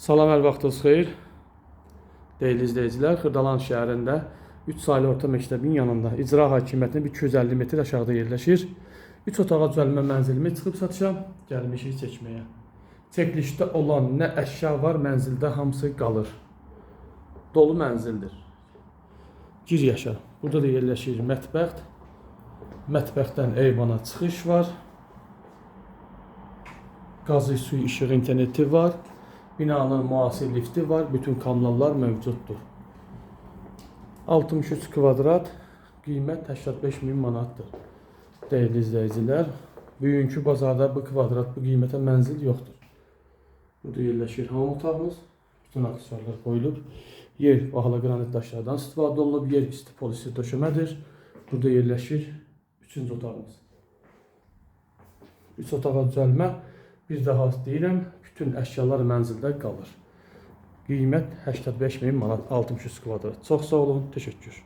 Salam, hər vaxtınız xeyir. Değerli izleyiciler, Xırdalan şəhərində 3 saylı orta məktəbin yanında icra hakimiyyətinin 250 metr aşağıda yerləşir. 3 otağa düzəlmə mənzilimi çıxıb satışa gəlmişik çəkməyə. Çəkilişdə olan nə əşya var, mənzildə hamısı qalır. Dolu mənzildir. Gir yaşa. Burada da yerləşir mətbəx. Mətbəxdən eyvana çıxış var. Qazı, suyu, işığı, interneti var. Binanın müasir lifti var. Bütün kanallar mövcuddur. 63 kvadrat, qiymət 85 min manatdır. Değerli izleyiciler, bugünkü bazarda bu kvadrat, bu qiymətə mənzil yoxdur. Burada yerləşir hamam otağımız. Bütün aksesuarlar qoyulub. Yer bahalı qranit daşlardan istifadə olunub. Yer isti polisi döşəmədir. Burada yerləşir 3-cü otağımız. 3 otağa düzəlmə. Bir daha deyirəm, bütün əşyalar mənzildə qalır. Qiymət 85 min manat, 63 kvadrat. Çox sağ olun, təşəkkür.